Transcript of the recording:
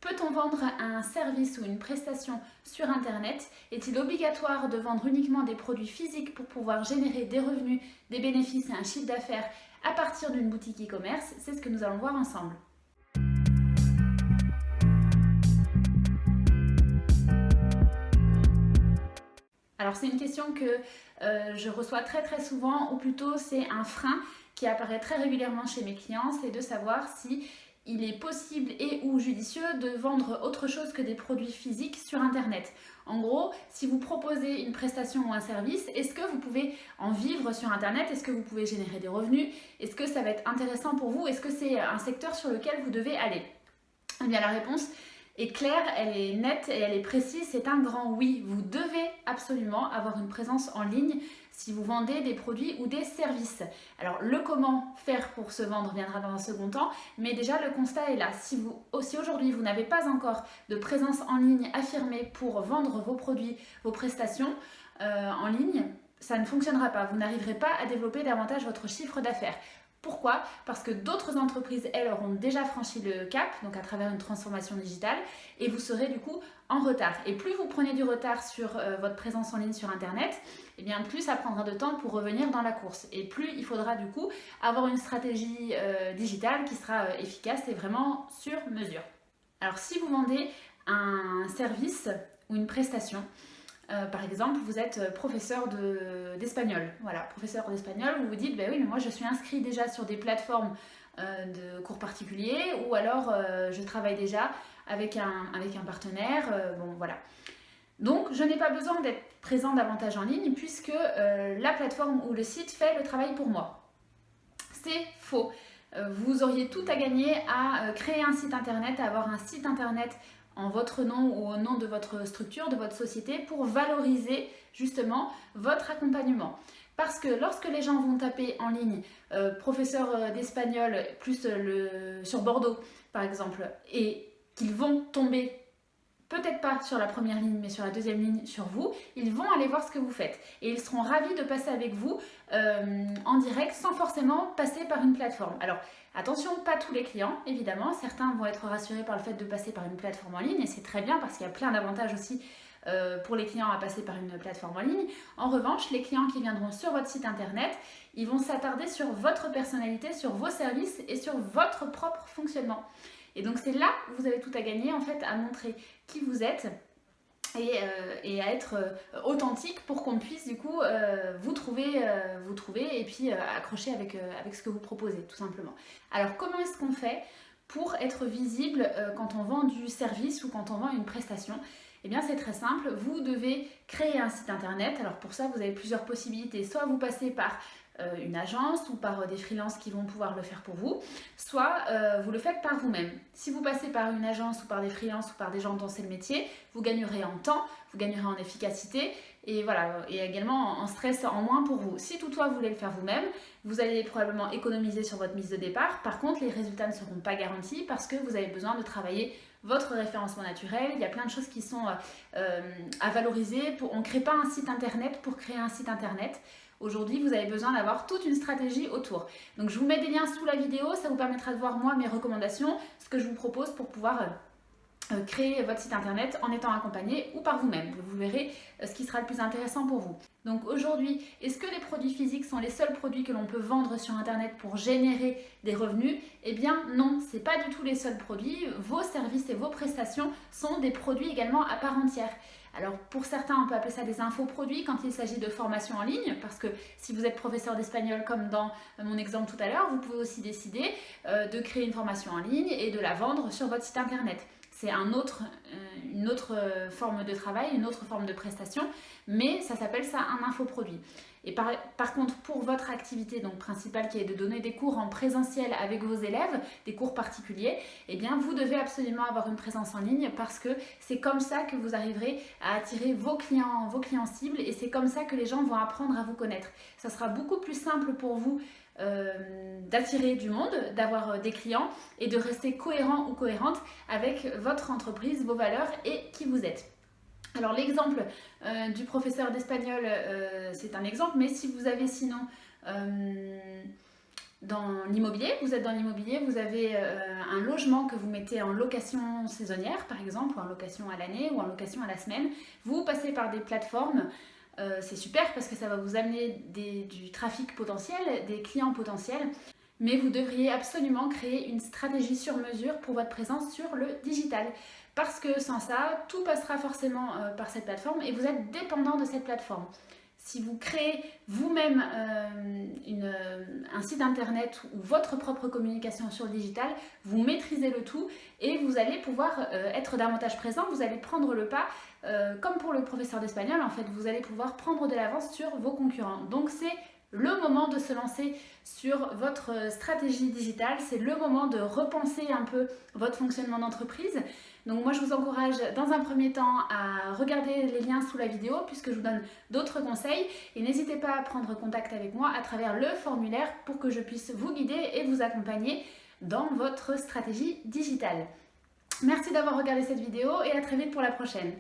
Peut-on vendre un service ou une prestation sur Internet? Est-il obligatoire de vendre uniquement des produits physiques pour pouvoir générer des revenus, des bénéfices et un chiffre d'affaires à partir d'une boutique e-commerce? C'est ce que nous allons voir ensemble. Alors c'est une question que je reçois très souvent, ou plutôt c'est un frein qui apparaît très régulièrement chez mes clients, c'est de savoir si il est possible et ou judicieux de vendre autre chose que des produits physiques sur Internet. En gros, si vous proposez une prestation ou un service, est-ce que vous pouvez en vivre sur Internet? Est-ce que vous pouvez générer des revenus? Est-ce que ça va être intéressant pour vous? Est-ce que c'est un secteur sur lequel vous devez aller? Eh bien la réponse est claire, elle est nette et elle est précise, c'est un grand oui. Vous devez absolument avoir une présence en ligne si vous vendez des produits ou des services. Alors le comment faire pour se vendre viendra dans un second temps, mais déjà le constat est là. Si aujourd'hui vous n'avez pas encore de présence en ligne affirmée pour vendre vos produits, vos prestations en ligne, ça ne fonctionnera pas. Vous n'arriverez pas à développer davantage votre chiffre d'affaires. Pourquoi? Parce que d'autres entreprises, elles, auront déjà franchi le cap, donc à travers une transformation digitale, et vous serez du coup en retard. Et plus vous prenez du retard sur votre présence en ligne sur Internet, et bien plus ça prendra de temps pour revenir dans la course. Et plus il faudra du coup avoir une stratégie digitale qui sera efficace et vraiment sur mesure. Alors si vous vendez un service ou une prestation, par exemple, vous êtes professeur d'espagnol. Voilà, professeur d'espagnol, vous vous dites, ben oui, mais moi je suis inscrit déjà sur des plateformes de cours particuliers, ou alors je travaille déjà avec un partenaire, bon voilà. Donc je n'ai pas besoin d'être présent davantage en ligne puisque la plateforme ou le site fait le travail pour moi. C'est faux. Vous auriez tout à gagner à créer un site internet, à avoir un site internet en votre nom ou au nom de votre structure, de votre société, pour valoriser justement votre accompagnement. Parce que lorsque les gens vont taper en ligne professeur d'espagnol plus sur Bordeaux par exemple, et qu'ils vont tomber peut-être pas sur la première ligne, mais sur la deuxième ligne, sur vous, ils vont aller voir ce que vous faites. Et ils seront ravis de passer avec vous en direct sans forcément passer par une plateforme. Alors, attention, pas tous les clients, évidemment. Certains vont être rassurés par le fait de passer par une plateforme en ligne, et c'est très bien parce qu'il y a plein d'avantages aussi pour les clients à passer par une plateforme en ligne. En revanche, les clients qui viendront sur votre site internet, ils vont s'attarder sur votre personnalité, sur vos services et sur votre propre fonctionnement. Et donc c'est là où vous avez tout à gagner en fait à montrer qui vous êtes et à être authentique pour qu'on puisse du coup vous trouver et puis accrocher avec ce que vous proposez tout simplement. Alors comment est-ce qu'on fait pour être visible quand on vend du service ou quand on vend une prestation? Eh bien c'est très simple, vous devez créer un site internet. Alors pour ça vous avez plusieurs possibilités, soit vous passez par une agence ou par des freelances qui vont pouvoir le faire pour vous, soit vous le faites par vous-même. Si vous passez par une agence ou par des freelances ou par des gens dont c'est le métier, vous gagnerez en temps, vous gagnerez en efficacité et voilà, et également en stress en moins pour vous. Si toutefois vous voulez le faire vous-même, vous allez probablement économiser sur votre mise de départ. Par contre, les résultats ne seront pas garantis parce que vous avez besoin de travailler votre référencement naturel. Il y a plein de choses qui sont à valoriser. On ne crée pas un site internet pour créer un site internet. Aujourd'hui, vous avez besoin d'avoir toute une stratégie autour. Donc, je vous mets des liens sous la vidéo. Ça vous permettra de voir, moi, mes recommandations, ce que je vous propose pour pouvoir créer votre site internet en étant accompagné ou par vous-même. Vous verrez ce qui sera le plus intéressant pour vous. Donc aujourd'hui, est-ce que les produits physiques sont les seuls produits que l'on peut vendre sur internet pour générer des revenus? Eh bien non, c'est pas du tout les seuls produits. Vos services et vos prestations sont des produits également à part entière. Alors pour certains, on peut appeler ça des infoproduits quand il s'agit de formation en ligne, parce que si vous êtes professeur d'espagnol comme dans mon exemple tout à l'heure, vous pouvez aussi décider de créer une formation en ligne et de la vendre sur votre site internet. C'est une autre forme de travail, une autre forme de prestation, mais ça s'appelle ça un infoproduit. Et par contre, pour votre activité donc principale qui est de donner des cours en présentiel avec vos élèves, des cours particuliers, eh bien vous devez absolument avoir une présence en ligne parce que c'est comme ça que vous arriverez à attirer vos clients cibles et c'est comme ça que les gens vont apprendre à vous connaître. Ça sera beaucoup plus simple pour vous d'attirer du monde, d'avoir des clients et de rester cohérent ou cohérente avec votre entreprise, vos valeurs et qui vous êtes. Alors l'exemple du professeur d'espagnol, c'est un exemple, mais si vous avez sinon dans l'immobilier, vous êtes dans l'immobilier, vous avez un logement que vous mettez en location saisonnière par exemple, ou en location à l'année, ou en location à la semaine, vous passez par des plateformes, c'est super parce que ça va vous amener du trafic potentiel, des clients potentiels, mais vous devriez absolument créer une stratégie sur mesure pour votre présence sur le digital. Parce que sans ça, tout passera forcément par cette plateforme et vous êtes dépendant de cette plateforme. Si vous créez vous-même un site internet ou votre propre communication sur le digital, vous maîtrisez le tout et vous allez pouvoir être davantage présent, vous allez prendre le pas, comme pour le professeur d'espagnol, en fait, vous allez pouvoir prendre de l'avance sur vos concurrents. Donc c'est le moment de se lancer sur votre stratégie digitale, c'est le moment de repenser un peu votre fonctionnement d'entreprise. Donc moi je vous encourage dans un premier temps à regarder les liens sous la vidéo puisque je vous donne d'autres conseils et n'hésitez pas à prendre contact avec moi à travers le formulaire pour que je puisse vous guider et vous accompagner dans votre stratégie digitale. Merci d'avoir regardé cette vidéo et à très vite pour la prochaine.